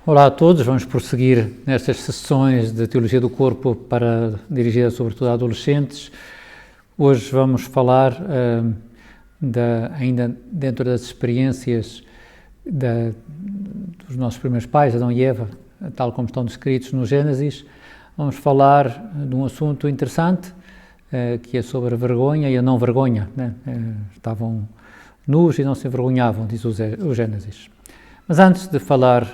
Olá a todos, vamos prosseguir nestas sessões de Teologia do Corpo dirigidas sobretudo a adolescentes. Hoje vamos falar, ainda dentro das experiências dos nossos primeiros pais, Adão e Eva, tal como estão descritos no Gênesis. Vamos falar de um assunto interessante, que é sobre a vergonha e a não vergonha, né? Estavam nus e não se envergonhavam, diz o Gênesis. Mas antes de falar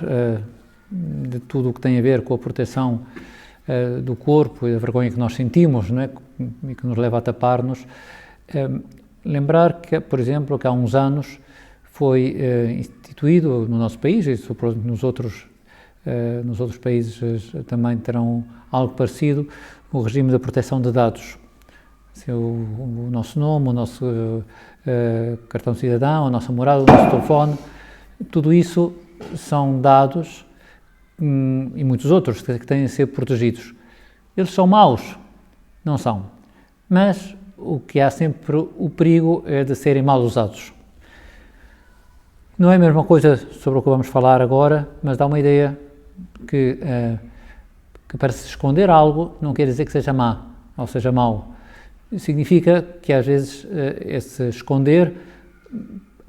de tudo o que tem a ver com a proteção do corpo e da vergonha que nós sentimos, não é? E que nos leva a tapar-nos, lembrar que, por exemplo, que há uns anos foi instituído no nosso país, e nos outros países também terão algo parecido, o regime da proteção de dados. O nosso nome, o nosso cartão de cidadão, a nossa morada, o nosso telefone, tudo isso são dados e muitos outros que têm a ser protegidos. Eles são maus? Não são. Mas o que há sempre o perigo é de serem mal usados. Não é a mesma coisa sobre o que vamos falar agora, mas dá uma ideia que para se esconder algo não quer dizer que seja má, ou seja mau. Significa que às vezes esse esconder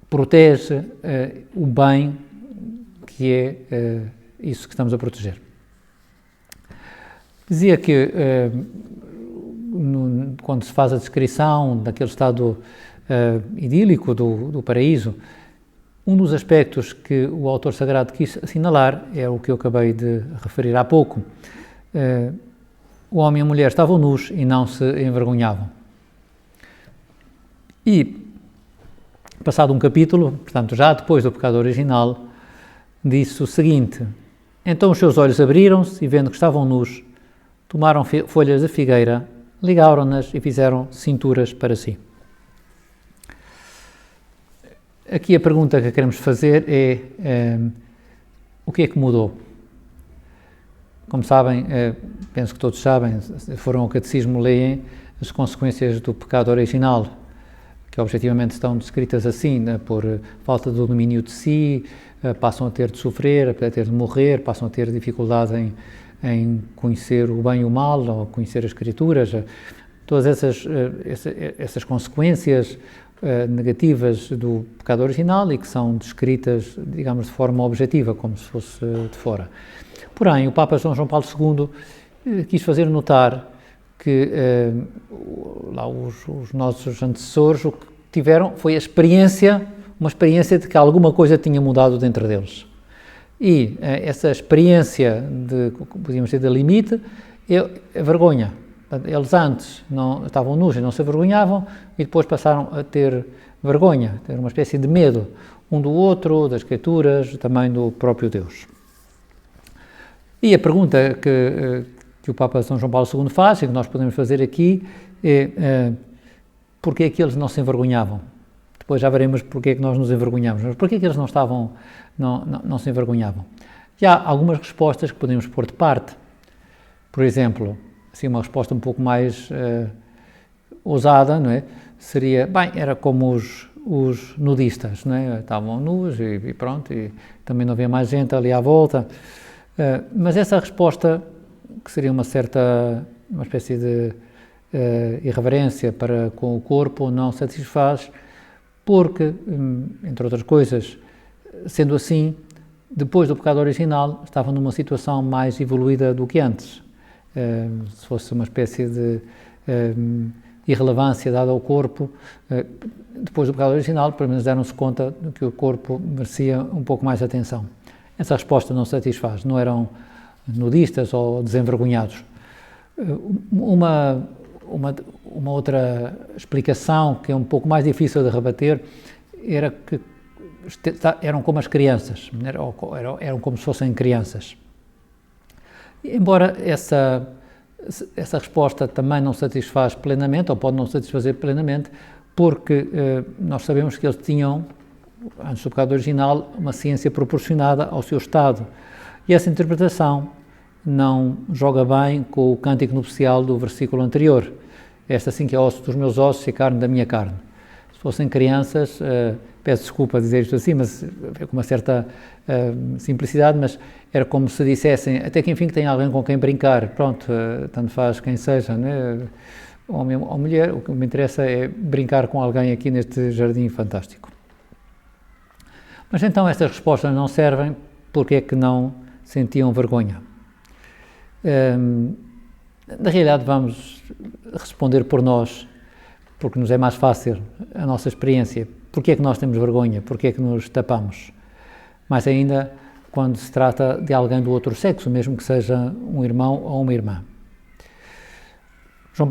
protege o bem que é isso que estamos a proteger. Dizia que quando se faz a descrição daquele estado idílico do paraíso, um dos aspectos que o autor sagrado quis assinalar é o que eu acabei de referir há pouco. O homem e a mulher estavam nus e não se envergonhavam. E, passado um capítulo, portanto já depois do pecado original, disse o seguinte: então os seus olhos abriram-se e, vendo que estavam nus, tomaram folhas de figueira, ligaram-nas e fizeram cinturas para si. Aqui a pergunta que queremos fazer é o que é que mudou? Como sabem, penso que todos sabem, se foram ao catecismo, leem as consequências do pecado original, que objetivamente estão descritas assim, né, por falta do domínio de si, passam a ter de sofrer, a ter de morrer, passam a ter dificuldade em conhecer o bem e o mal, ou conhecer as Escrituras. Todas essas consequências negativas do pecado original e que são descritas, digamos, de forma objetiva, como se fosse de fora. Porém, o Papa São João Paulo II quis fazer notar que lá os nossos antecessores o que tiveram foi uma experiência de que alguma coisa tinha mudado dentro deles. E essa experiência podíamos dizer, de limite, é a vergonha. Eles antes não estavam nus e não se envergonhavam e depois passaram a ter vergonha, ter uma espécie de medo um do outro, das Escrituras, também do próprio Deus. E a pergunta que o Papa São João Paulo II faz, e que nós podemos fazer aqui, é porque é que eles não se envergonhavam? Depois já veremos porque é que nós nos envergonhamos, mas porque é que eles não se envergonhavam? E há algumas respostas que podemos pôr de parte. Por exemplo, assim, uma resposta um pouco mais ousada, não é? Seria, era como os nudistas, não é? Estavam nus e pronto, e também não havia mais gente ali à volta. Mas essa resposta, que seria uma espécie de irreverência para com o corpo, não satisfaz, porque, entre outras coisas, sendo assim, depois do pecado original, estavam numa situação mais evoluída do que antes. Se fosse uma espécie de irrelevância dada ao corpo, depois do pecado original, pelo menos deram-se conta de que o corpo merecia um pouco mais de atenção. Essa resposta não satisfaz, não eram nudistas ou desenvergonhados. Uma outra explicação, que é um pouco mais difícil de rebater, era que eram como as crianças, eram como se fossem crianças. Embora essa resposta também não satisfaz plenamente, ou pode não satisfazer plenamente, porque nós sabemos que eles tinham, antes do pecado original, uma ciência proporcionada ao seu estado. E essa interpretação não joga bem com o cântico nupcial do versículo anterior. Esta sim que é osso dos meus ossos e carne da minha carne. Se fossem crianças, peço desculpa dizer isto assim, mas com uma certa simplicidade, mas era como se dissessem, até que enfim que tem alguém com quem brincar, pronto, tanto faz quem seja, né? Homem ou mulher, o que me interessa é brincar com alguém aqui neste jardim fantástico. Mas então estas respostas não servem, porque é que não sentiam vergonha? Na realidade vamos responder por nós, porque nos é mais fácil a nossa experiência. Porque é que nós temos vergonha? Porque é que nos tapamos? Mais ainda quando se trata de alguém do outro sexo, mesmo que seja um irmão ou uma irmã. São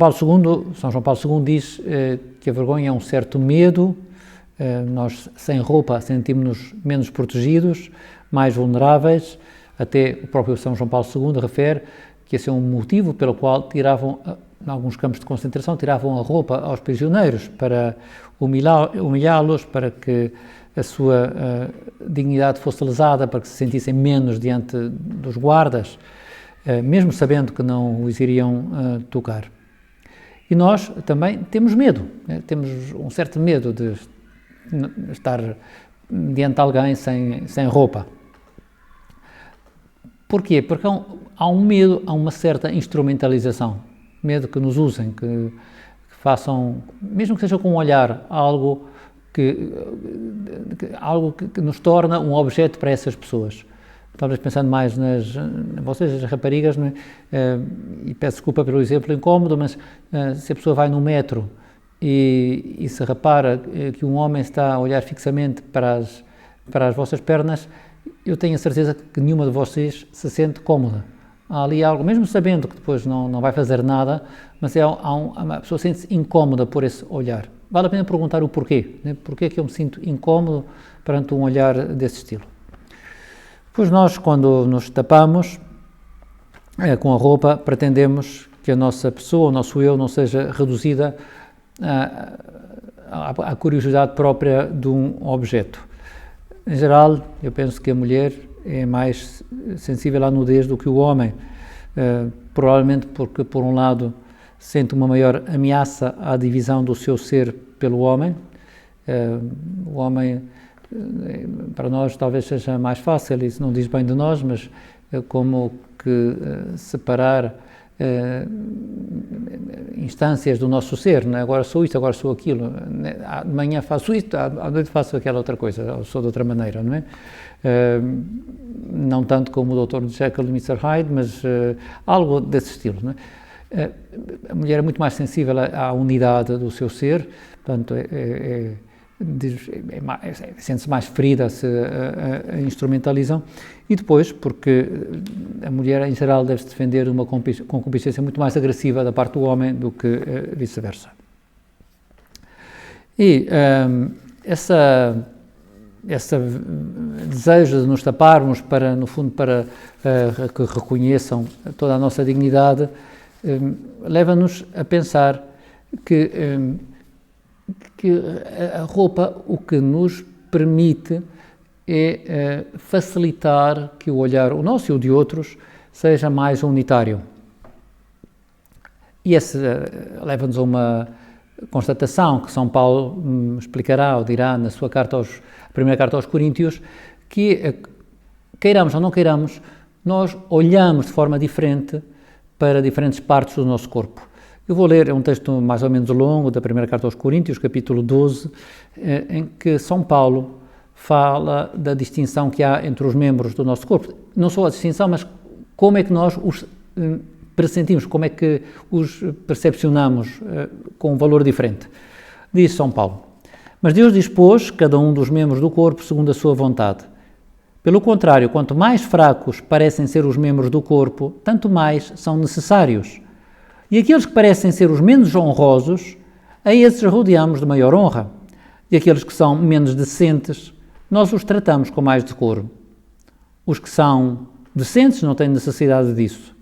João Paulo II diz que a vergonha é um certo medo, nós sem roupa sentimos-nos menos protegidos, mais vulneráveis, até o próprio São João Paulo II refere que esse é um motivo pelo qual tiravam, em alguns campos de concentração, tiravam a roupa aos prisioneiros para humilhá-los, para que a sua dignidade fosse lesada, para que se sentissem menos diante dos guardas, mesmo sabendo que não os iriam tocar. E nós também temos medo, temos um certo medo de estar diante de alguém sem roupa. Porquê? Porque há um medo, há uma certa instrumentalização, medo que nos usem, que façam, mesmo que seja com um olhar, algo que nos torna um objeto para essas pessoas. Talvez pensando mais vocês, as raparigas, não é? E peço desculpa pelo exemplo incómodo, mas se a pessoa vai no metro e se repara que um homem está a olhar fixamente para as vossas pernas, eu tenho a certeza que nenhuma de vocês se sente cómoda. Há ali algo, mesmo sabendo que depois não vai fazer nada, mas a pessoa sente-se incómoda por esse olhar. Vale a pena perguntar o porquê, né? Porquê é que eu me sinto incómodo perante um olhar desse estilo? Pois nós, quando nos tapamos com a roupa, pretendemos que a nossa pessoa, o nosso eu, não seja reduzida à curiosidade própria de um objeto. Em geral, eu penso que a mulher é mais sensível à nudez do que o homem, provavelmente porque, por um lado, sente uma maior ameaça à divisão do seu ser pelo homem. O homem, para nós, talvez seja mais fácil, isso não diz bem de nós, mas como que separar instâncias do nosso ser, né? Agora sou isto, agora sou aquilo, de manhã faço isto, à noite faço aquela outra coisa, ou sou de outra maneira, não é? Não tanto como o Dr. Jekyll e Mr. Hyde, mas algo desse estilo, não é? A mulher é muito mais sensível à unidade do seu ser, portanto sente-se mais ferida se a instrumentalizam, e depois porque a mulher em geral deve-se defender uma concupiscência muito mais agressiva da parte do homem do que vice-versa. E esse desejo de nos taparmos para, no fundo, para que reconheçam toda a nossa dignidade, leva-nos a pensar que a roupa o que nos permite é facilitar que o olhar, o nosso e o de outros, seja mais unitário. E esse leva-nos a uma constatação que São Paulo explicará ou dirá na sua primeira carta aos Coríntios, que queiramos ou não queiramos, nós olhamos de forma diferente para diferentes partes do nosso corpo. Eu vou ler um texto mais ou menos longo da primeira carta aos Coríntios, capítulo 12, em que São Paulo fala da distinção que há entre os membros do nosso corpo. Não só a distinção, mas como é que nós os pressentimos, como é que os percepcionamos com um valor diferente. Diz São Paulo: mas Deus dispôs cada um dos membros do corpo segundo a sua vontade. Pelo contrário, quanto mais fracos parecem ser os membros do corpo, tanto mais são necessários. E aqueles que parecem ser os menos honrosos, a esses rodeamos de maior honra. E aqueles que são menos decentes, nós os tratamos com mais decoro. Os que são decentes não têm necessidade disso.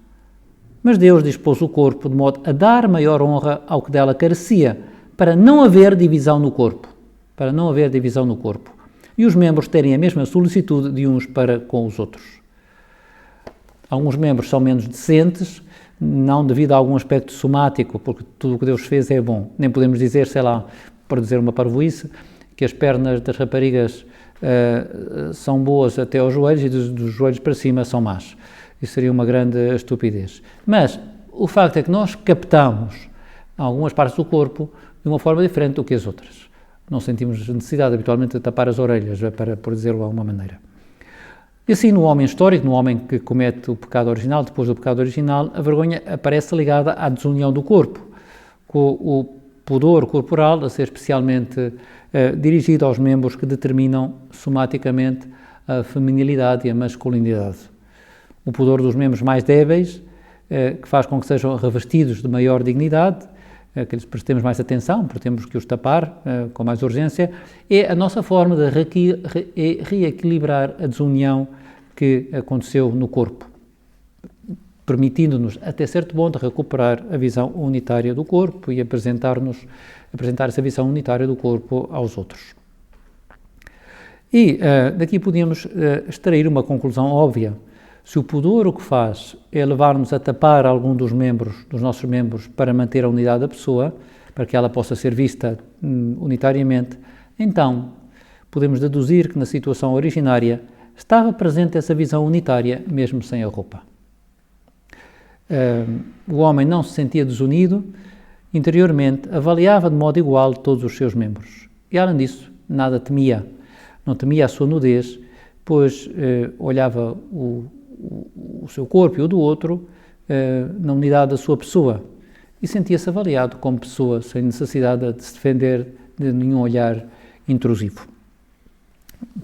Mas Deus dispôs o corpo de modo a dar maior honra ao que dela carecia, para não haver divisão no corpo. Para não haver divisão no corpo. E os membros terem a mesma solicitude de uns para com os outros. Alguns membros são menos decentes, não devido a algum aspecto somático, porque tudo o que Deus fez é bom. Nem podemos dizer, sei lá, por dizer uma parvoíce, que as pernas das raparigas são boas até aos joelhos e dos joelhos para cima são más. Isso seria uma grande estupidez. Mas o facto é que nós captamos algumas partes do corpo de uma forma diferente do que as outras. Não sentimos necessidade habitualmente de tapar as orelhas, por dizer-lo de alguma maneira. E assim, no homem histórico, no homem que comete o pecado original, depois do pecado original, a vergonha aparece ligada à desunião do corpo, com o pudor corporal a ser especialmente dirigido aos membros que determinam somaticamente a feminilidade e a masculinidade. O pudor dos membros mais débeis, que faz com que sejam revestidos de maior dignidade, que lhes prestemos mais atenção, porque temos que os tapar com mais urgência, é a nossa forma de reequilibrar a desunião que aconteceu no corpo, permitindo-nos, até certo ponto, recuperar a visão unitária do corpo e apresentar essa visão unitária do corpo aos outros. E daqui podíamos extrair uma conclusão óbvia. Se o pudor o que faz é levar-nos a tapar algum dos nossos membros para manter a unidade da pessoa, para que ela possa ser vista unitariamente, então podemos deduzir que na situação originária estava presente essa visão unitária mesmo sem a roupa. O homem não se sentia desunido, interiormente avaliava de modo igual todos os seus membros e, além disso, nada temia. Não temia a sua nudez, pois olhava o seu corpo e o do outro na unidade da sua pessoa e sentia-se avaliado como pessoa, sem necessidade de se defender de nenhum olhar intrusivo.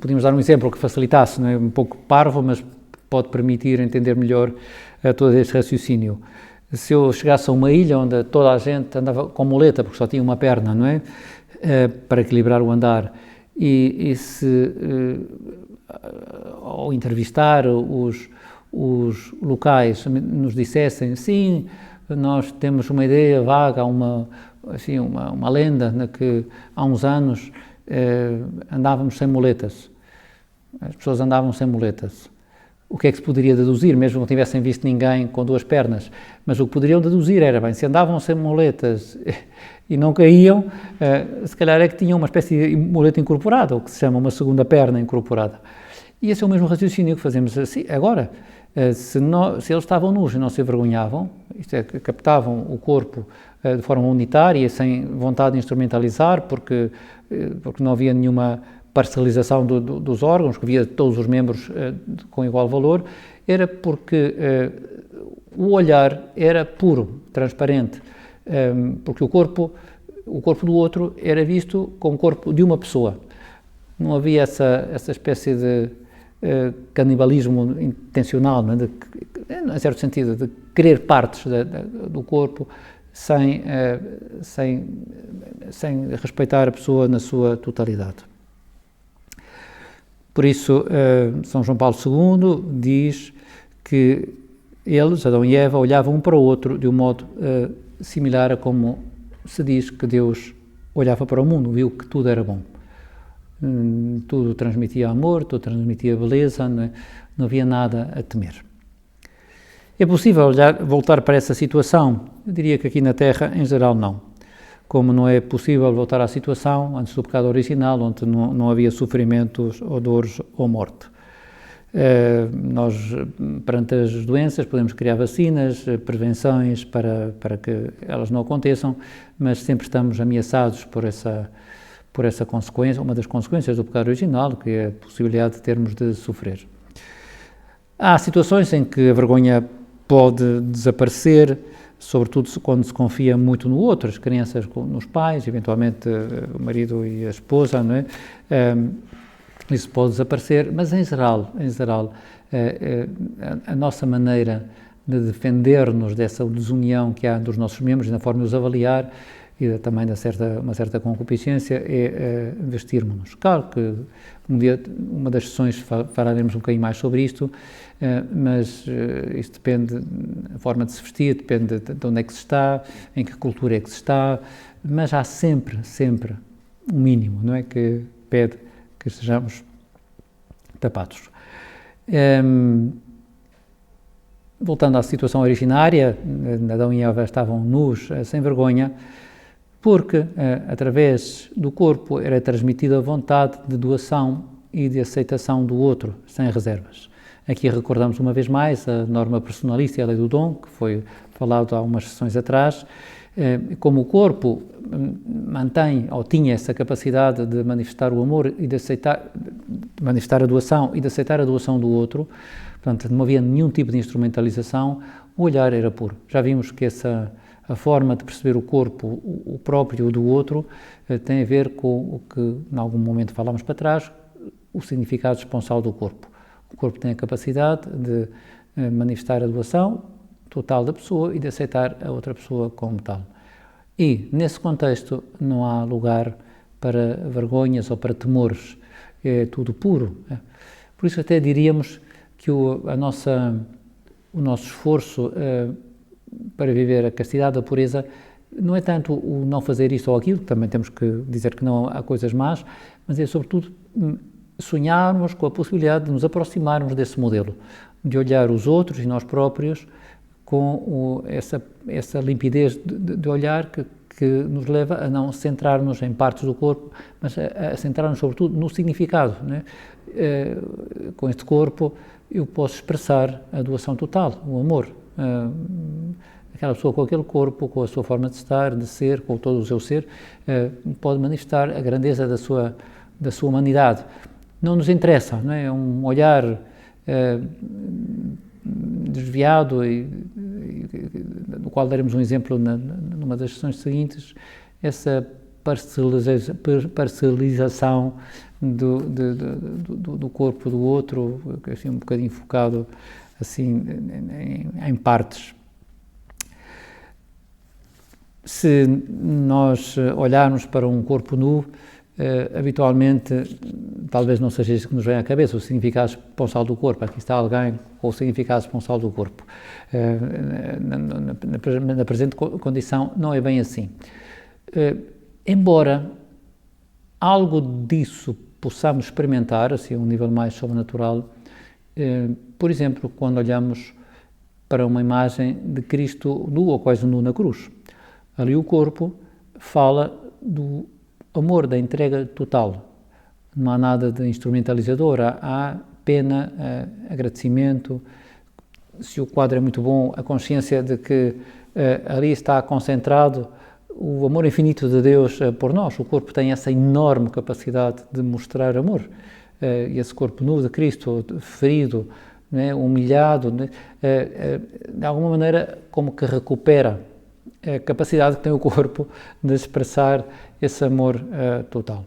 Podíamos dar um exemplo que facilitasse, não é? Um pouco parvo, mas pode permitir entender melhor todo este raciocínio. Se eu chegasse a uma ilha onde toda a gente andava com muleta, porque só tinha uma perna, não é? Para equilibrar o andar, e se ao entrevistar os locais nos dissessem, sim, nós temos uma ideia vaga, uma lenda de que há uns anos andávamos sem muletas, as pessoas andavam sem muletas. O que é que se poderia deduzir, mesmo que não tivessem visto ninguém com duas pernas? Mas o que poderiam deduzir era, bem, se andavam sem muletas e não caíam, se calhar é que tinham uma espécie de muleta incorporada, o que se chama uma segunda perna incorporada. E esse é o mesmo raciocínio que fazemos assim, agora. Se eles estavam nus e não se envergonhavam, isto é, captavam o corpo de forma unitária, sem vontade de instrumentalizar, porque não havia nenhuma parcialização dos órgãos, que havia todos os membros com igual valor, era porque o olhar era puro, transparente, porque o corpo do outro era visto como o corpo de uma pessoa. Não havia essa espécie de canibalismo intencional, não é? Em certo sentido, de querer partes do corpo sem respeitar a pessoa na sua totalidade. Por isso, São João Paulo II diz que eles, Adão e Eva, olhavam um para o outro de um modo similar a como se diz que Deus olhava para o mundo, viu que tudo era bom. Tudo transmitia amor, tudo transmitia beleza, não havia nada a temer. É possível voltar para essa situação? Eu diria que aqui na Terra, em geral, não. Como não é possível voltar à situação antes do pecado original, onde não havia sofrimentos, ou dores ou morte. Nós, perante as doenças, podemos criar vacinas, prevenções para que elas não aconteçam, mas sempre estamos ameaçados por essa consequência, uma das consequências do pecado original, que é a possibilidade de termos de sofrer. Há situações em que a vergonha pode desaparecer, sobretudo quando se confia muito no outro, as crianças nos pais, eventualmente o marido e a esposa, não é? Isso pode desaparecer, mas em geral, a nossa maneira de defender-nos dessa desunião que há dos nossos membros, na forma de os avaliar, e também uma certa concupiscência, é vestirmos-nos. Claro que um dia, uma das sessões, falaremos um bocadinho mais sobre isto, mas isto depende, a forma de se vestir, depende de onde é que se está, em que cultura é que se está, mas há sempre um mínimo, não é, que pede que estejamos tapados. Voltando à situação originária, Adão e Eva estavam nus, sem vergonha. porque através do corpo era transmitida a vontade de doação e de aceitação do outro, sem reservas. Aqui recordamos uma vez mais a norma personalista e a lei do dom, que foi falado há umas sessões atrás. Como o corpo mantém ou tinha essa capacidade de manifestar o amor e de aceitar, de manifestar a doação e de aceitar a doação do outro, portanto não havia nenhum tipo de instrumentalização, o olhar era puro. Já vimos que a forma de perceber o corpo, o próprio do outro, tem a ver com o que em algum momento falámos para trás, o significado esponsal do corpo. O corpo tem a capacidade de manifestar a doação total da pessoa e de aceitar a outra pessoa como tal. E, nesse contexto, não há lugar para vergonhas ou para temores, é tudo puro. Por isso até diríamos que o nosso esforço para viver a castidade, a pureza, não é tanto o não fazer isto ou aquilo, também temos que dizer que não há coisas más, mas é sobretudo sonharmos com a possibilidade de nos aproximarmos desse modelo, de olhar os outros e nós próprios com essa limpidez de olhar que nos leva a não centrar-nos em partes do corpo, mas a centrar-nos sobretudo no significado, né? Com este corpo eu posso expressar a doação total, o amor. Aquela pessoa com aquele corpo, com a sua forma de estar, de ser, com todo o seu ser, pode manifestar a grandeza da sua humanidade. Não nos interessa, não é? Um olhar desviado, do qual daremos um exemplo numa das sessões seguintes, essa parcelização do corpo do outro, assim, um bocadinho focado assim, em partes. Se nós olharmos para um corpo nu, habitualmente, talvez não seja isso que nos vem à cabeça, o significado esponsal do corpo. Aqui está alguém com o significado esponsal do corpo. Na presente condição não é bem assim. Embora algo disso possamos experimentar, assim, a um nível mais sobrenatural, por exemplo, quando olhamos para uma imagem de Cristo nu ou quase nu na cruz. Ali o corpo fala do amor, da entrega total. Não há nada de instrumentalizador, há pena, agradecimento. Se o quadro é muito bom, a consciência de que ali está concentrado o amor infinito de Deus por nós. O corpo tem essa enorme capacidade de mostrar amor. Esse corpo nu de Cristo, ferido, né, humilhado, né, de alguma maneira como que recupera a capacidade que tem o corpo de expressar esse amor total.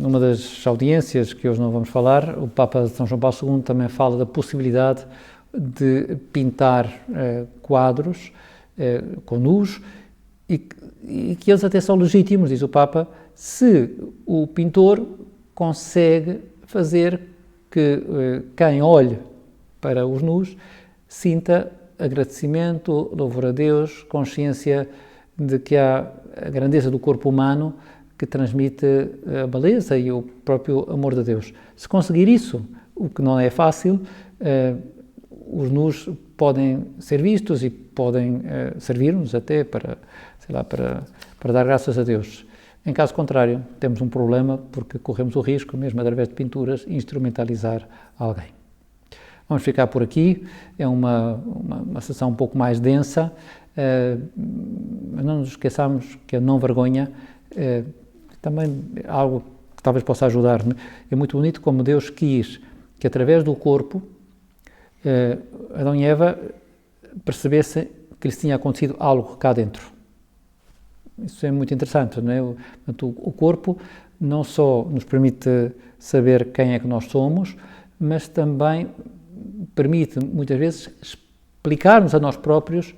Numa das audiências que hoje não vamos falar, o Papa São João Paulo II também fala da possibilidade de pintar quadros com nus e que eles até são legítimos, diz o Papa, se o pintor consegue fazer que quem olhe para os nus sinta agradecimento, louvor a Deus, consciência de que há a grandeza do corpo humano que transmite a beleza e o próprio amor de Deus. Se conseguir isso, o que não é fácil, os nus podem ser vistos e podem servir-nos até para, sei lá, para dar graças a Deus. Em caso contrário, temos um problema porque corremos o risco, mesmo através de pinturas, instrumentalizar alguém. Vamos ficar por aqui, é uma sessão um pouco mais densa, mas não nos esqueçamos que a não vergonha também é algo que talvez possa ajudar. Né? É muito bonito como Deus quis que através do corpo Adão e Eva percebessem que lhes tinha acontecido algo cá dentro. Isso é muito interessante, não é? O corpo não só nos permite saber quem é que nós somos, mas também permite, muitas vezes, explicar-nos a nós próprios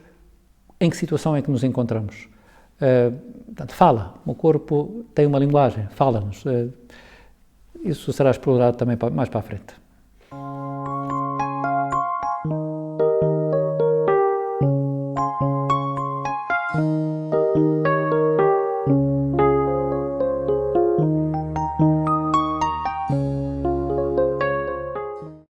em que situação é que nos encontramos. Portanto, fala. O corpo tem uma linguagem, fala-nos. Isso será explorado também mais para a frente.